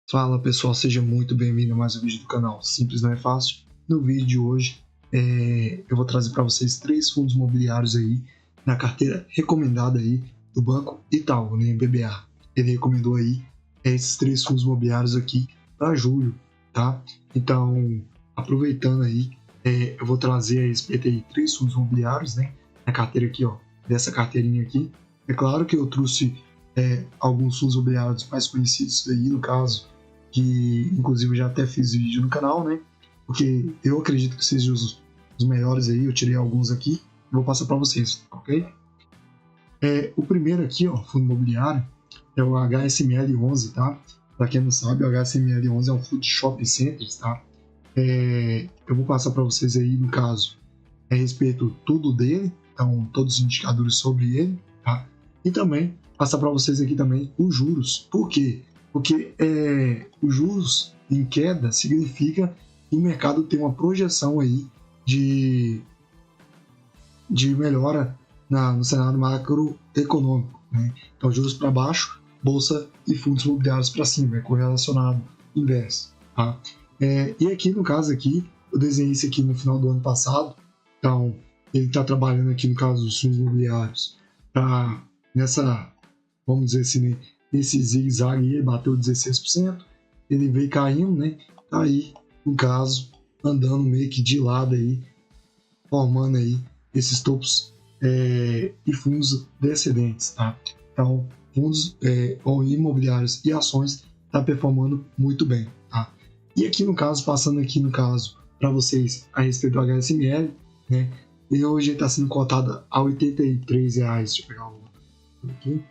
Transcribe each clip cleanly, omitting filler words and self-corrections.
Fala pessoal, seja muito bem-vindo a mais um vídeo do canal Simples Não é Fácil. No vídeo de hoje eu vou trazer para vocês 3 fundos imobiliários aí na carteira recomendada aí do Banco Itaú, né, BBA. Ele recomendou aí esses 3 fundos imobiliários aqui para julho, tá? Então, aproveitando aí, eu vou trazer a respeito aí 3 fundos imobiliários, né, na carteira aqui, ó, dessa carteirinha aqui. É claro que eu trouxe alguns fundos imobiliários mais conhecidos aí, no caso, que inclusive eu já até fiz vídeo no canal, né? Porque eu acredito que sejam os melhores aí, eu tirei alguns aqui e vou passar para vocês, ok? O primeiro aqui, ó, fundo imobiliário, é o HSML11, tá? Para quem não sabe, o HSML11 é um fundo de shopping centers, tá? Eu vou passar para vocês aí, no caso, a respeito tudo dele, então todos os indicadores sobre ele, tá? E também passar para vocês aqui também os juros. Por quê? Porque os juros em queda significa que o mercado tem uma projeção aí de melhora no cenário macroeconômico, né? Então, juros para baixo, bolsa e fundos imobiliários para cima, é correlacionado inverso, tá? E aqui, no caso aqui, eu desenhei isso aqui no final do ano passado, então ele está trabalhando aqui no caso dos fundos imobiliários nessa, vamos dizer assim, esse zigue-zague aí, ele bateu 16%, ele veio caindo, né? Tá aí, no caso, andando meio que de lado aí, formando aí esses topos e fundos descendentes, tá? Então, fundos imobiliários e ações tá performando muito bem, tá? E aqui no caso, passando aqui no caso para vocês a respeito do HSML, né? Ele hoje está sendo cotado a R$ 83, deixa eu pegar o aqui,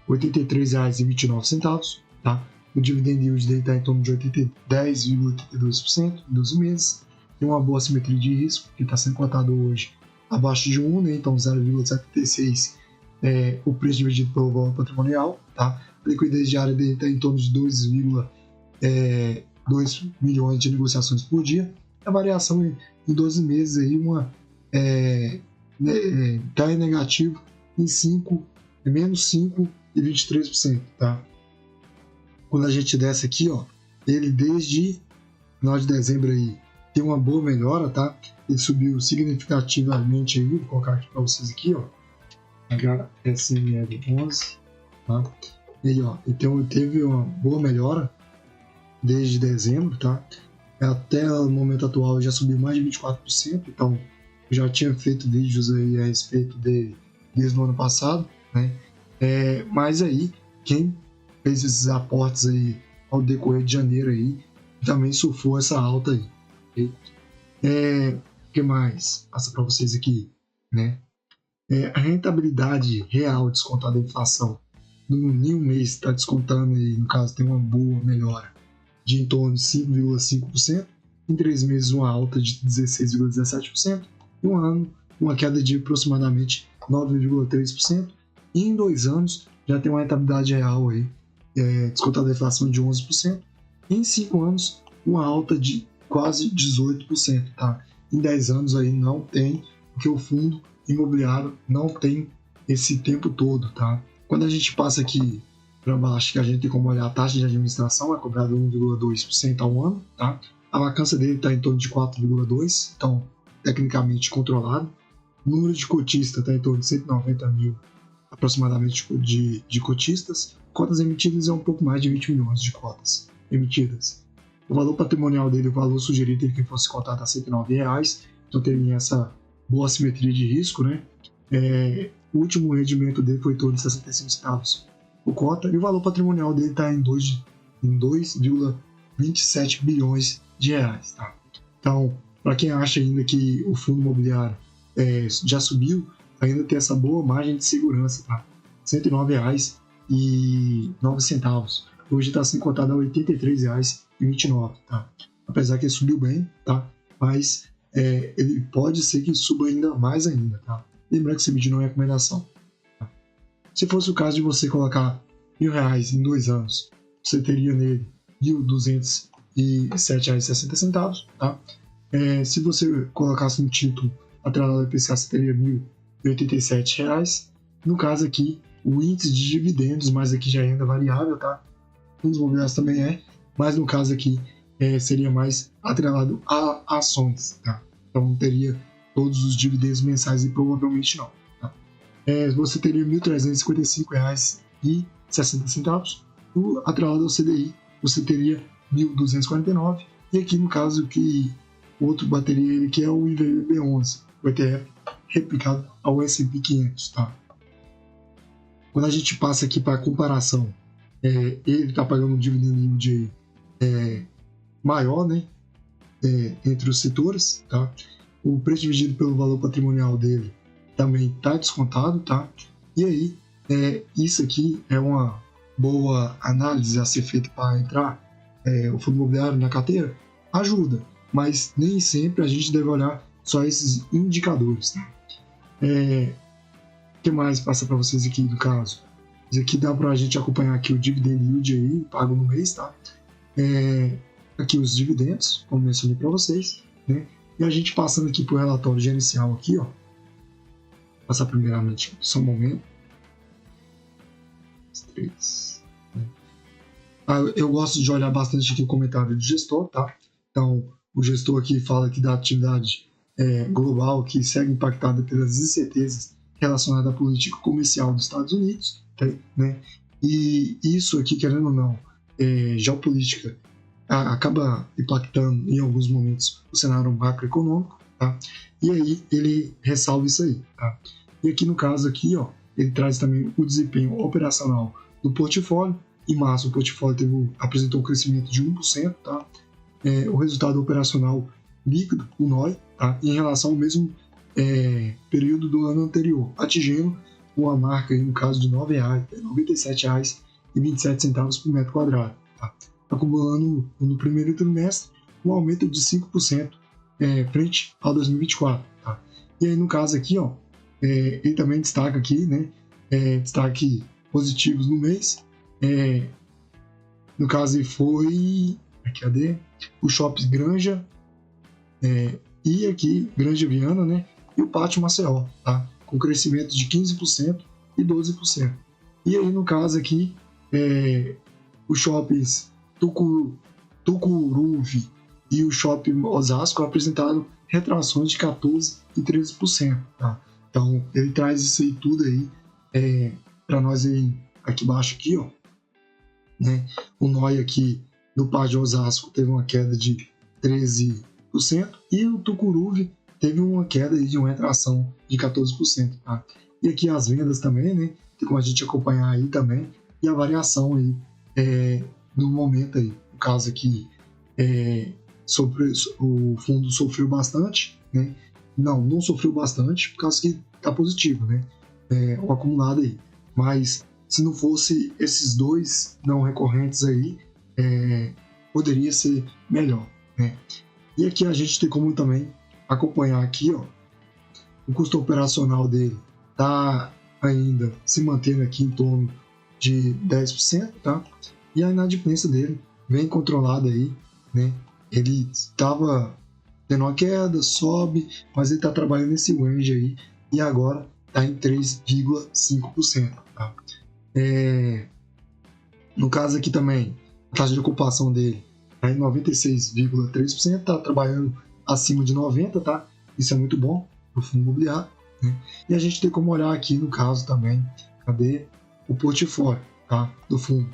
R$ 83,29, tá? O dividend yield dele está em torno de 10,82% em 12 meses. Tem uma boa simetria de risco, que está sendo cotado hoje abaixo de 1, né? Então 0,76 o preço dividido pelo valor patrimonial, tá? A liquidez diária dele está em torno de 2 milhões de negociações por dia. A variação em 12 meses aí está em negativo em menos 5,23%, tá? Quando a gente desce aqui, ó, ele desde final de dezembro aí tem uma boa melhora, tá? Ele subiu significativamente aí, vou colocar aqui para vocês aqui, ó, HSML11, tá? E ó, então teve uma boa melhora desde dezembro, tá? Até o momento atual já subiu mais de 24%, então eu já tinha feito vídeos aí a respeito dele desde o ano passado, né? Mas aí, quem fez esses aportes aí ao decorrer de janeiro aí, também surfou essa alta aí, ok? O que mais? Passa para vocês aqui, né? A rentabilidade real descontada da inflação em um mês está descontando aí, no caso tem uma boa melhora de em torno de 5,5%, em 3 meses uma alta de 16,17%, em um ano uma queda de aproximadamente 9,3%, e em 2 anos já tem uma rentabilidade real aí, descontada da inflação de 11%, e em 5 anos uma alta de quase 18%, tá? Em 10 anos aí não tem, porque o fundo imobiliário não tem esse tempo todo, tá? Quando a gente passa aqui para baixo, que a gente tem como olhar a taxa de administração, é cobrada 1,2% ao ano, tá? A vacância dele está em torno de 4,2%, então tecnicamente controlado. O número de cotistas está em torno de 190 mil aproximadamente de cotistas. Cotas emitidas é um pouco mais de 20 milhões de cotas emitidas. O valor patrimonial dele, o valor sugerido é que fosse cotado a R$ 109, então teria essa boa simetria de risco, né? O último rendimento dele foi em torno de 65 centavos por cota, e o valor patrimonial dele está em 2,27 bilhões de reais, tá? Então, para quem acha ainda que o fundo imobiliário já subiu, ainda tem essa boa margem de segurança, tá? R$ 109,09. Hoje está sendo cotado a R$ 83,29, tá? Apesar que ele subiu bem, tá? Mas ele pode ser que suba ainda mais ainda, tá? Lembrando que esse vídeo não é recomendação. Tá? Se fosse o caso de você colocar R$ 1.000 em 2 anos, você teria nele R$ 1.207,60, tá? Se você colocasse um título atrelado ao IPCA, você teria R$ 1.087. No caso aqui, o índice de dividendos, mas aqui já é renda variável, tá? Fundos imobiliários também mas no caso aqui seria mais atrelado a ações, tá? Então não teria todos os dividendos mensais e provavelmente não. Tá? Você teria R$ 1.355,60. Atrelado ao CDI, você teria 1.249. E aqui no caso que o outro bateria ele que é o IVB11, o ETF replicado ao S&P 500, tá? Quando a gente passa aqui para a comparação, ele está pagando um dividend yield maior, né? Entre os setores, tá? O preço dividido pelo valor patrimonial dele também está descontado, tá? E aí, isso aqui é uma boa análise a ser feita para entrar o fundo imobiliário na carteira? Ajuda, mas nem sempre a gente deve olhar só esses indicadores, tá? O que mais passa para vocês aqui no caso? Isso aqui dá para a gente acompanhar aqui o dividend yield aí, pago no mês, tá? Aqui os dividendos, como mencionei para vocês, né? E a gente passando aqui para o relatório gerencial aqui, ó. Passar primeiramente, só um momento. 3, né? Eu gosto de olhar bastante aqui o comentário do gestor, tá? Então, o gestor aqui fala que da atividade global que segue impactada pelas incertezas relacionadas à política comercial dos Estados Unidos, né? E isso aqui, querendo ou não, geopolítica acaba impactando em alguns momentos o cenário macroeconômico, tá? E aí ele ressalva isso aí, tá? E aqui no caso aqui, ó, ele traz também o desempenho operacional do portfólio. Em março o portfólio apresentou um crescimento de 1%, tá? O resultado operacional líquido, o NOI, tá? Em relação ao mesmo período do ano anterior, atingindo uma marca, aí, no caso de R$ 97,27 por metro quadrado, tá? Acumulando no primeiro trimestre um aumento de 5% frente ao 2024. Tá? E aí no caso aqui, ó, ele também destaca aqui, né, destaque positivos no mês. No caso foi o Shopping Granja e aqui Granja Viana, né, e o Pátio Maceió, tá? Com crescimento de 15% e 12%. E aí no caso aqui os shoppings Tucuruvi e o Shopping Osasco apresentaram retrações de 14% e 13%. Tá? Então ele traz isso aí tudo aí para nós aí, aqui embaixo aqui, ó, né? O NOI aqui no Pátio Osasco teve uma queda de 13% e o Tucuruvi teve uma queda de uma retração de 14%. Tá? E aqui as vendas também, né? Tem como a gente acompanhar aí também, e a variação aí no momento aí. No caso aqui, o fundo sofreu bastante, né? Não sofreu bastante, por causa que tá positivo, né? O acumulado aí. Mas se não fosse esses dois não recorrentes aí, poderia ser melhor, né? E aqui a gente tem como também acompanhar aqui, ó, o custo operacional dele tá ainda se mantendo aqui em torno de 10%, tá? E a inadimplência dele vem controlada aí, né? Ele estava tendo uma queda, sobe, mas ele está trabalhando nesse range aí e agora está em 3,5%, tá? No caso aqui também, a taxa de ocupação dele está em 96,3%, está trabalhando acima de 90%, tá? Isso é muito bom para o fundo imobiliário, né? E a gente tem como olhar aqui no caso também, cadê o portfólio, tá? Do fundo,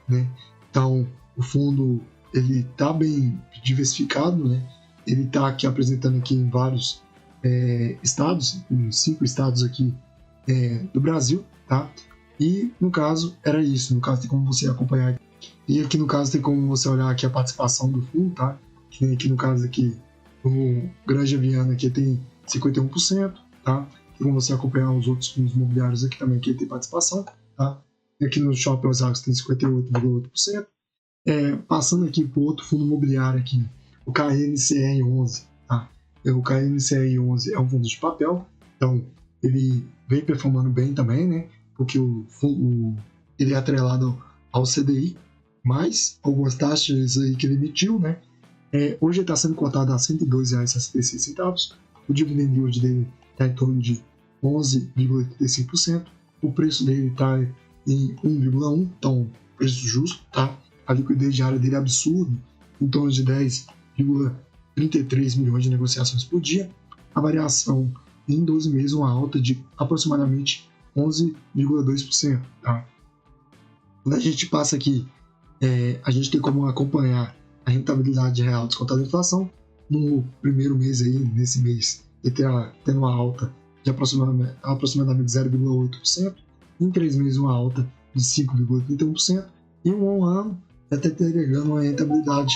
né? Então, o fundo ele está bem diversificado, né? Ele está aqui apresentando aqui em vários estados, em 5 estados aqui do Brasil, tá? E no caso era isso, no caso tem como você acompanhar. E aqui no caso tem como você olhar aqui a participação do fundo, tá? Que nem aqui no caso aqui o Granja Viana aqui tem 51%, tá? Tem como você acompanhar os outros fundos imobiliários aqui também que tem participação, tá? E aqui no Shopping Osasco tem 58,8%. Passando aqui para o outro fundo imobiliário aqui, o KNCR11, tá? O KNCR11 é um fundo de papel, então ele vem performando bem também, né? Porque ele é atrelado ao CDI, mais algumas taxas aí que ele emitiu, né? Hoje ele está sendo cotado a R$ 102,66. O dividend yield dele está em torno de 11,85%. O preço dele está em 1,1, então preço justo, tá? a liquidez diária dele é absurda, em torno de 10,33 milhões de negociações por dia. A variação em 12 meses, uma alta de aproximadamente 11,2%. Tá? Quando a gente passa aqui, a gente tem como acompanhar a rentabilidade real descontada da inflação. No primeiro mês, aí, nesse mês, ele tendo uma alta de aproximadamente 0,8%, em 3 meses uma alta de 5,31%, e um ano até entregando uma rentabilidade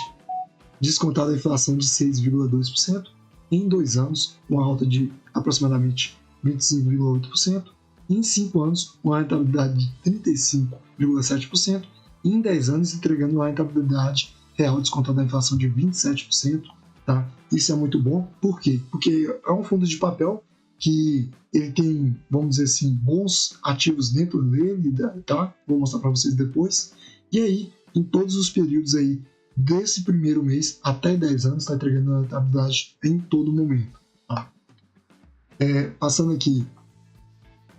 descontada da inflação de 6,2%, em 2 anos uma alta de aproximadamente 25,8%, e em 5 anos uma rentabilidade de 35,7%, e em 10 anos entregando uma rentabilidade real descontada da inflação de 27%. Tá? Isso é muito bom. Por quê? Porque é um fundo de papel que ele tem, vamos dizer assim, bons ativos dentro dele, tá? Vou mostrar para vocês depois. E aí, em todos os períodos aí, desse primeiro mês até 10 anos, está entregando a rentabilidade em todo momento. Tá? Passando aqui,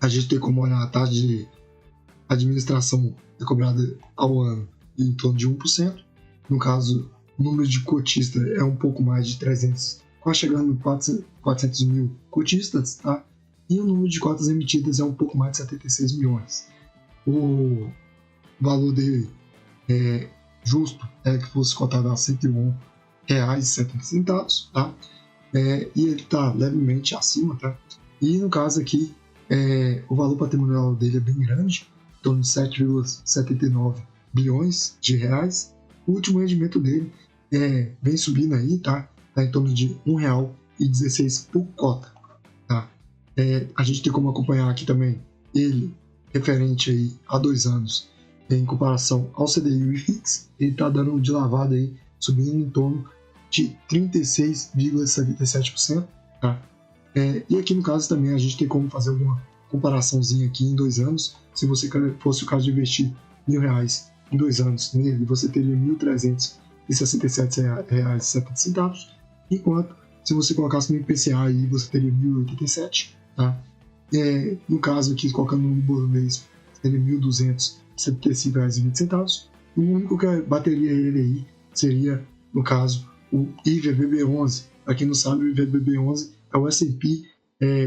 a gente tem como olhar a taxa de administração cobrada ao ano em torno de 1%. No caso, o número de cotistas é um pouco mais de 300, quase chegando em 400 mil cotistas, tá? E o número de cotas emitidas é um pouco mais de 76 milhões. O valor dele justo é que fosse cotado a R$ 101,70, tá? E ele está levemente acima, tá? E no caso aqui, o valor patrimonial dele é bem grande, em torno de 7,79 bilhões de reais. O último rendimento dele vem subindo aí, tá? Tá em torno de R$ 1,16 por cota, tá? A gente tem como acompanhar aqui também ele referente aí a 2 anos em comparação ao CDI e o IFIX. Ele tá dando de lavada aí, subindo em torno de 36,77%, tá? E aqui no caso também a gente tem como fazer alguma comparaçãozinha aqui em 2 anos. Se você fosse o caso de investir R$1.000 em 2 anos nele, você teria R$ 1.367,70, enquanto se você colocasse no IPCA aí, você teria 1.087, tá? No caso aqui, colocando no bolonês, teria R$ 1.275,20. O único que bateria ele aí seria, no caso, o IVBB11. Para quem não sabe, o IVBB11 é o S&P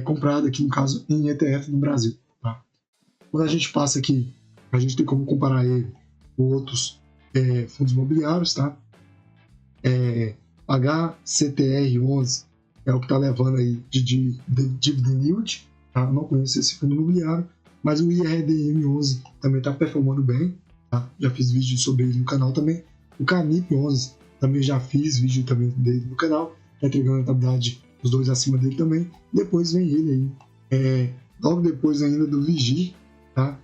comprado aqui, no caso, em ETF no Brasil. Tá? Quando a gente passa aqui, a gente tem como comparar ele com outros fundos imobiliários, tá? HCTR11 é o que está levando aí de dividend yield, tá? Eu não conheço esse fundo imobiliário, mas o IRDM11 também está performando bem, tá? Já fiz vídeo sobre ele no canal também. O Canip11 também já fiz vídeo também dele no canal, está entregando a rentabilidade os dois acima dele também. Depois vem ele aí, logo depois ainda do Vigi, tá?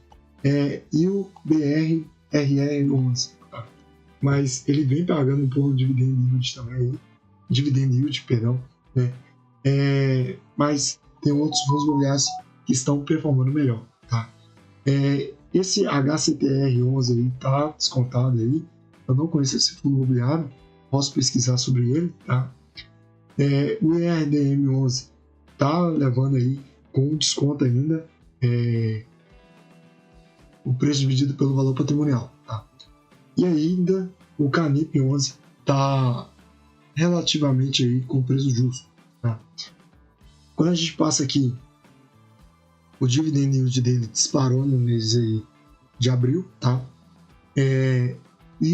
E o BRRR11, tá? Mas ele vem pagando um pouco de dividend yield, perdão, né? Mas tem outros fundos imobiliários que estão performando melhor, tá? Esse HCTR11 aí tá descontado aí. Eu não conheço esse fundo imobiliário, posso pesquisar sobre ele, tá? O ERDM11 tá levando aí com desconto ainda o preço dividido pelo valor patrimonial, tá? E ainda o Canip 11 tá relativamente aí com preço justo, tá? Quando a gente passa aqui, o dividend yield dele disparou no mês aí de abril, tá? E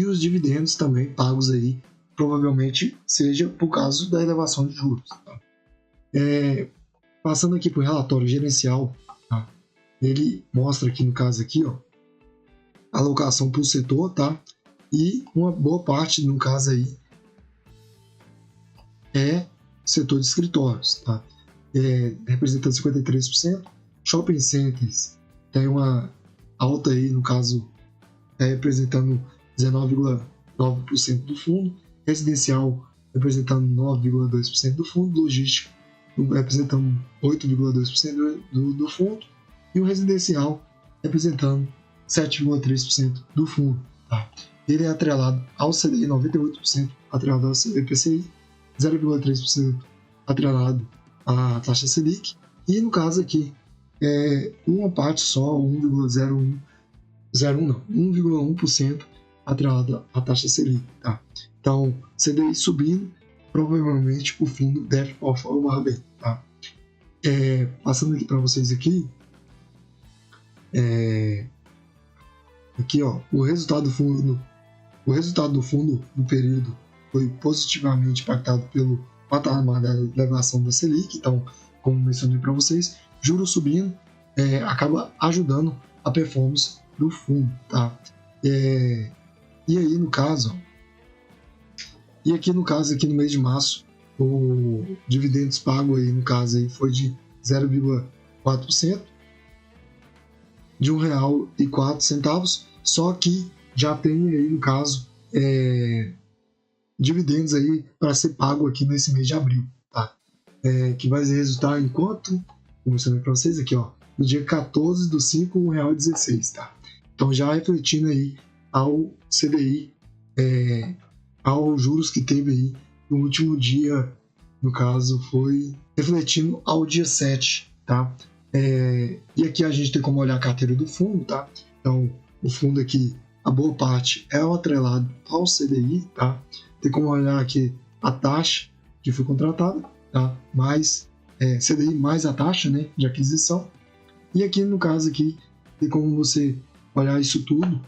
os dividendos também pagos aí provavelmente seja por causa da elevação de juros, tá? Passando aqui para o relatório gerencial, tá? Ele mostra aqui no caso aqui, ó, a alocação por setor, tá? E uma boa parte, no caso aí, é setor de escritórios, tá? Representando 53%. Shopping centers tem uma alta aí, no caso, representando 19,9% do fundo. Residencial representando 9,2% do fundo. Logística representando 8,2% do fundo. E o residencial representando 7,3% do fundo, tá? Ele é atrelado ao CDI, 98% atrelado ao IPCI, 0,3% atrelado à taxa Selic, e no caso aqui, uma parte só, 1,1% atrelado à taxa Selic, tá? Então, CDI subindo, provavelmente o fundo deve performar bem, tá? Passando aqui para vocês aqui, aqui ó, o resultado do fundo no período foi positivamente impactado pelo patamar da elevação da Selic. Então, como mencionei para vocês, juros subindo acaba ajudando a performance do fundo, tá? E aí no caso, aqui no mês de março, o dividendos pago aí no caso aí foi de 0,4%, de R$1,04, só que já tem aí no caso dividendos aí para ser pago aqui nesse mês de abril, tá? Que vai resultar em quanto? Vou mostrar para vocês aqui, ó, no dia 14/5, R$1,16, tá? Então já refletindo aí ao CDI, aos juros que teve aí no último dia, no caso foi refletindo ao dia 7, tá? E aqui a gente tem como olhar a carteira do fundo, tá? Então o fundo aqui, a boa parte é o atrelado ao CDI, tá? Tem como olhar aqui a taxa que foi contratada, tá? Mais CDI mais a taxa, né, de aquisição. E aqui no caso aqui tem como você olhar isso tudo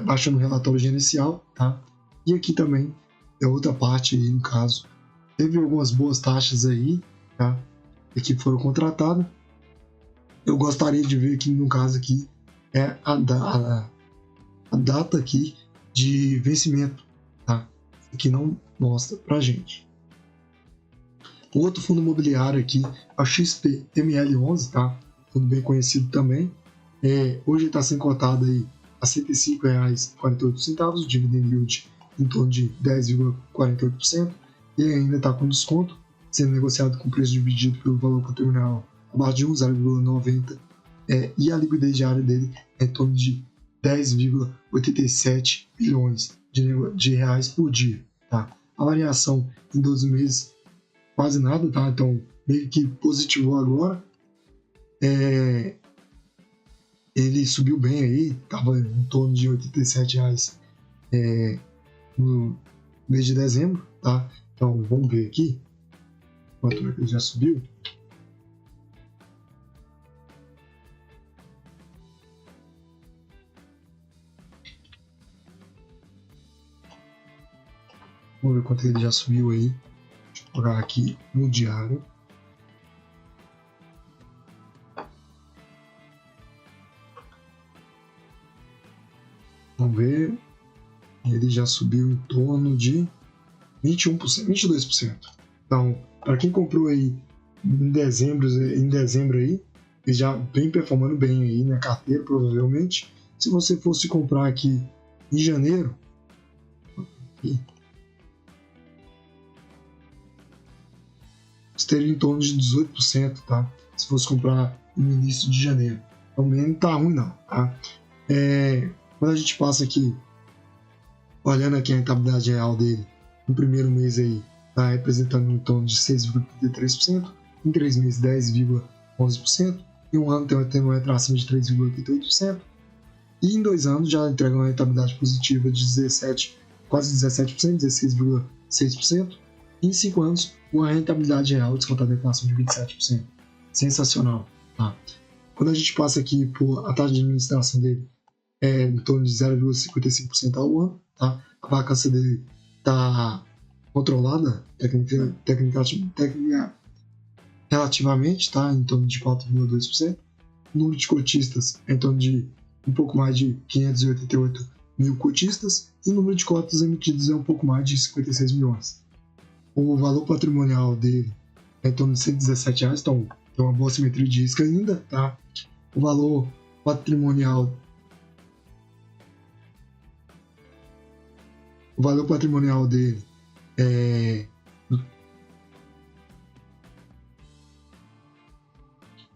baixando o relatório gerencial, tá? E aqui também é outra parte aí, no caso teve algumas boas taxas aí, tá? E que foram contratadas. Eu gostaria de ver aqui no caso aqui a data aqui de vencimento, tá? Que não mostra pra gente. O outro fundo imobiliário aqui é o XPML11, tá? Fundo bem conhecido também. Hoje está sendo cotado aí a R$105,48, dividend yield em torno de 10,48%, e ainda está com desconto, sendo negociado com preço dividido pelo valor patrimonial abaixo de 0,90, e a liquidez diária dele é em torno de 10,87 bilhões de reais por dia, tá? A variação em 12 meses quase nada, tá? Então meio que positivou agora. Ele subiu bem aí, estava em torno de R$87 no mês de dezembro, tá? Então vamos ver aqui quanto é que ele já subiu. Vamos ver quanto ele já subiu aí. Deixa eu colocar aqui no diário. Vamos ver. Ele já subiu em torno de 21%, 22%. Então, para quem comprou aí em dezembro aí, ele já vem performando bem aí na carteira, provavelmente. Se você fosse comprar aqui em janeiro, você teria em torno de 18%, tá? Se fosse comprar no início de janeiro. Então, não tá ruim não, tá? Quando a gente passa aqui, olhando aqui a rentabilidade real dele, no primeiro mês aí, está representando em torno de 6,33%, em 3 meses 10,11%, em um ano tem uma retração de 3,88%, e em 2 anos já entrega uma rentabilidade positiva de 17, quase 17%, 16,6%, e em 5 anos uma rentabilidade real descontada da inflação de 27%. Sensacional, tá? Quando a gente passa aqui por a taxa de administração dele, em torno de 0,55% ao ano, tá? A vacância dele está controlada relativamente, tá? Em torno de 4,2%. O número de cotistas é em torno de um pouco mais de 588 mil cotistas, e o número de cotas emitidas é um pouco mais de 56 milhões. O valor patrimonial dele é em torno de R$117, então tem uma boa simetria de risco ainda, tá? O valor patrimonial dele o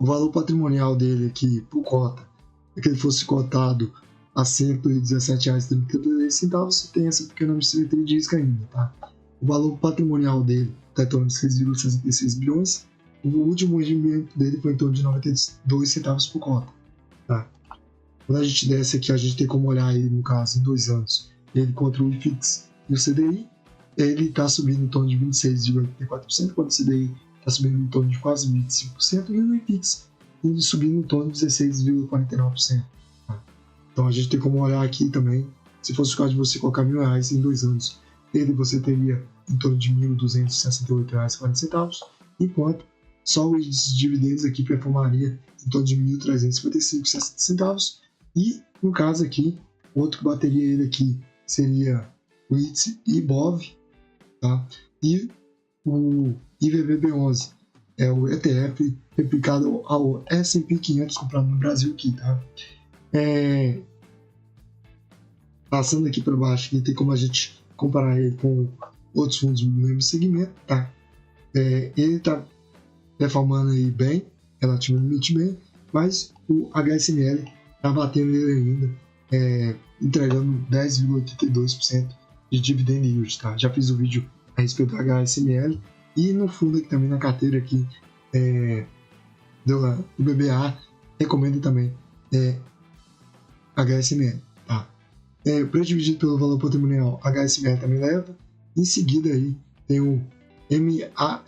valor patrimonial dele aqui por cota é que ele fosse cotado a R$117,33, você tem essa pequena simetria de risco ainda, tá? O valor patrimonial dele está em torno de 6,66 bilhões. O último rendimento dele foi em torno de 92 centavos por cota, tá? Quando a gente desce aqui, a gente tem como olhar aí, no caso, em 2 anos, ele contra o IFIX e o CDI, ele está subindo em torno de 26,84%, quando o CDI está subindo em torno de quase 25%, e o IFIX subindo em torno de 16,49%. Tá? Então a gente tem como olhar aqui também, se fosse o caso de você colocar R$1.000 em 2 anos, você teria em torno de R$ 1.268,40, enquanto só os dividendos aqui performaria em torno de R$ 1.355,60, e no caso aqui, outro que bateria ele aqui seria o ITS IBOV, tá? E o IVVB11 é o ETF replicado ao S&P 500 comprado no Brasil aqui, tá? Passando aqui para baixo, aqui tem como a gente comparar ele com outros fundos do mesmo segmento, tá? Ele está performando aí bem, relativamente bem, mas o HSML está batendo ele ainda, entregando 10,82% de dividend yield, tá? Já fiz o vídeo a respeito do HSML, e no fundo aqui também na carteira aqui do BBA, recomendo também HSML, tá? Preço dividido pelo valor patrimonial, HSML também leva. Em seguida aí tem o MALL,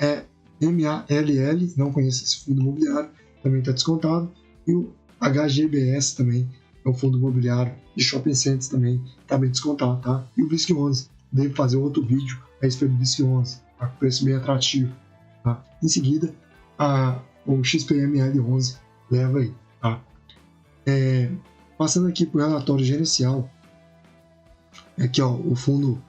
não conheço esse fundo imobiliário, também está descontado, e o HGBS também é um fundo imobiliário de shopping centers, também está bem descontado, tá? E o VISC11, devo fazer outro vídeo a respeito do VISC11, tá? Com preço bem atrativo, tá? Em seguida, o XPML11 leva aí, tá? Passando aqui para o relatório gerencial, aqui ó, o fundo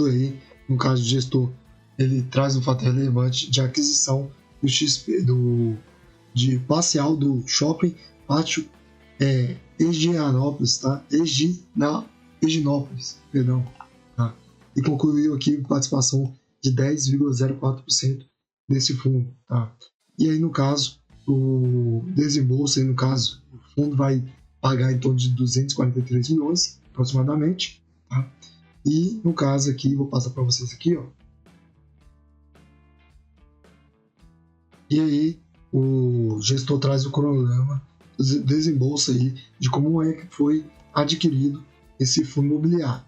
aí, no caso do gestor, ele traz um fato relevante de aquisição do de parcial do shopping Pátio Higienópolis, tá? Higienópolis, perdão, tá? E concluiu aqui participação de 10,04% desse fundo, tá? E aí no caso o desembolso, aí no caso o fundo vai pagar em torno de 243 milhões aproximadamente, tá? E no caso aqui, vou passar para vocês aqui, ó. E aí o gestor traz o cronograma, desembolso aí de como é que foi adquirido esse fundo imobiliário.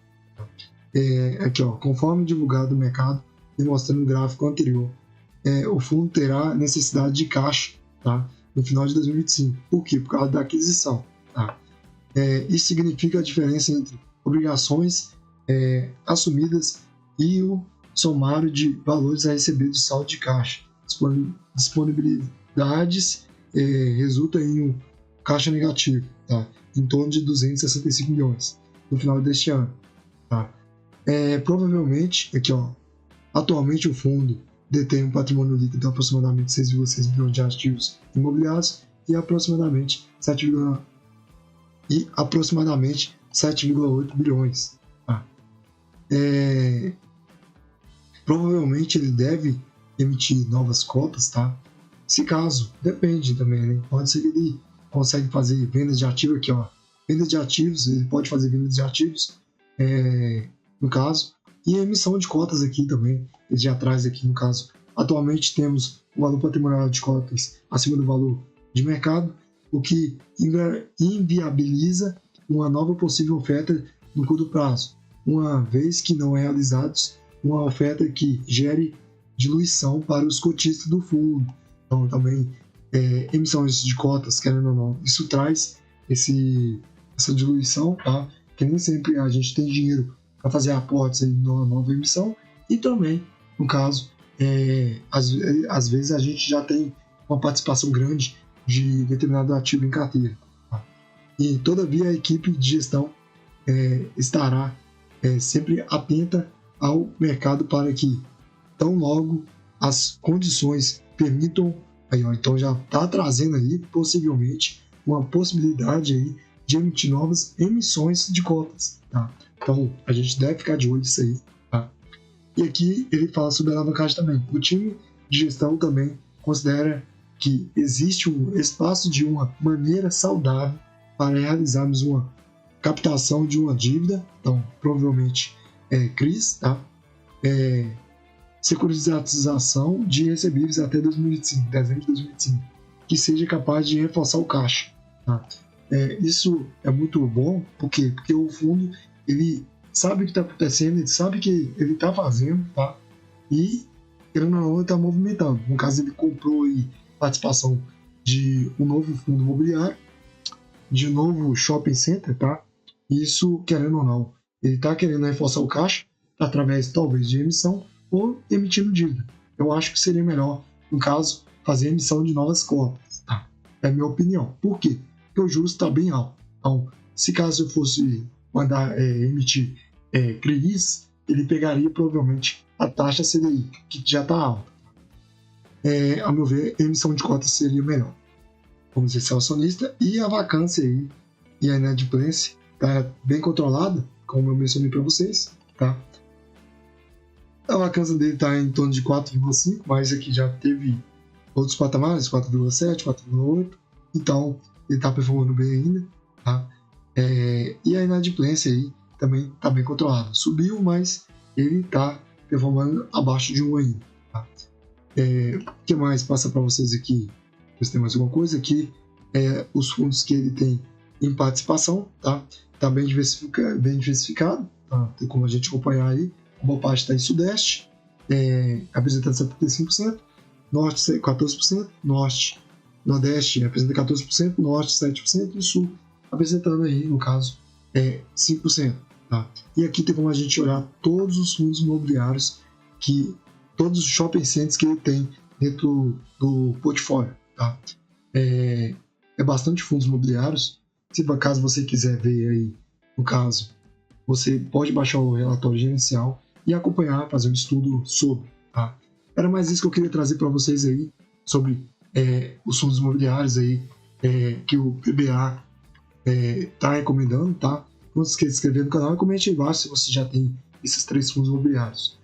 Aqui ó, conforme divulgado no mercado e mostrando o gráfico anterior, o fundo terá necessidade de caixa, tá? No final de 2025. Por quê? Por causa da aquisição, tá? Isso significa a diferença entre obrigações assumidas e o somário de valores a receber do saldo de caixa. Disponibilidades resulta em um caixa negativo, tá? Em torno de 265 milhões no final deste ano, tá? Provavelmente, aqui ó, atualmente o fundo detém um patrimônio líquido de aproximadamente 6,6 bilhões de ativos imobiliários e aproximadamente 7,8 bilhões. Tá? Provavelmente ele deve emitir novas cotas, tá? Se caso, depende também, né? Pode ser que ele consegue fazer vendas de ativos aqui, ó. Vendas de ativos, ele pode fazer vendas de ativos, no caso, e a emissão de cotas aqui também, ele já traz aqui no caso. Atualmente temos o valor patrimonial de cotas acima do valor de mercado, o que inviabiliza uma nova possível oferta no curto prazo, uma vez que não é realizados uma oferta que gere diluição para os cotistas do fundo. Então também emissões de cotas, querendo ou não, isso traz essa diluição, tá? Que nem sempre a gente tem dinheiro para fazer aportes aí numa nova emissão, e também, no caso, às vezes a gente já tem uma participação grande de determinado ativo em carteira. Tá? E todavia a equipe de gestão estará sempre atenta ao mercado para que, tão logo as condições permitam, aí, ó, então já está trazendo aí possivelmente uma possibilidade aí de emitir novas emissões de cotas. Tá? Então a gente deve ficar de olho nisso aí. Tá? E aqui ele fala sobre a alavancagem também. O time de gestão também considera que existe um espaço de uma maneira saudável para realizarmos uma captação de uma dívida, então provavelmente CRIs, tá? Securitização de recebíveis até 2025, dezembro de 2025, que seja capaz de reforçar o caixa. Tá? Isso é muito bom, por quê? Porque o fundo, ele sabe o que está acontecendo, ele sabe o que ele está fazendo, tá? E, querendo ou não, ele está movimentando. No caso, ele comprou aí participação de um novo fundo imobiliário, de um novo shopping center, tá? Isso, querendo ou não, ele está querendo reforçar o caixa através, talvez, de emissão ou emitindo dívida. Eu acho que seria melhor, no caso, fazer emissão de novas cotas, tá? É a minha opinião. Por quê? Porque o juros está bem alto. Então, se caso eu fosse mandar emitir CRIs, ele pegaria provavelmente a taxa CDI, que já está alta. A meu ver, a emissão de cotas seria melhor. Vamos dizer, ser acionista, e a vacância aí, e a inadimplência está bem controlada, como eu mencionei para vocês, tá? A vacância dele está em torno de 4,5, mas aqui já teve outros patamares, 4,7, 4,8, então ele está performando bem ainda, tá? E a inadimplência aí também está bem controlada. Subiu, mas ele está performando abaixo de 1 ainda, tá? O que mais passa para vocês aqui? Se tem mais alguma coisa aqui, os fundos que ele tem em participação, tá? Tá bem diversificado, tá? Tem como a gente acompanhar aí. A boa parte está em Sudeste, apresentando 75%, Norte 14%, Nordeste apresenta 14%, Norte 7% e Sul apresentando aí, no caso, 5%. Tá? E aqui tem como a gente olhar todos os fundos imobiliários, todos os shopping centers que ele tem dentro do portfólio. Tá? É bastante fundos imobiliários. Se por acaso você quiser ver aí, no caso, você pode baixar o relatório gerencial e acompanhar, fazer um estudo sobre. Tá? Era mais isso que eu queria trazer para vocês aí, sobre os fundos imobiliários aí, que o PBA está recomendando. Tá? Não se esqueça de se inscrever no canal e comente aí embaixo se você já tem esses 3 fundos imobiliários.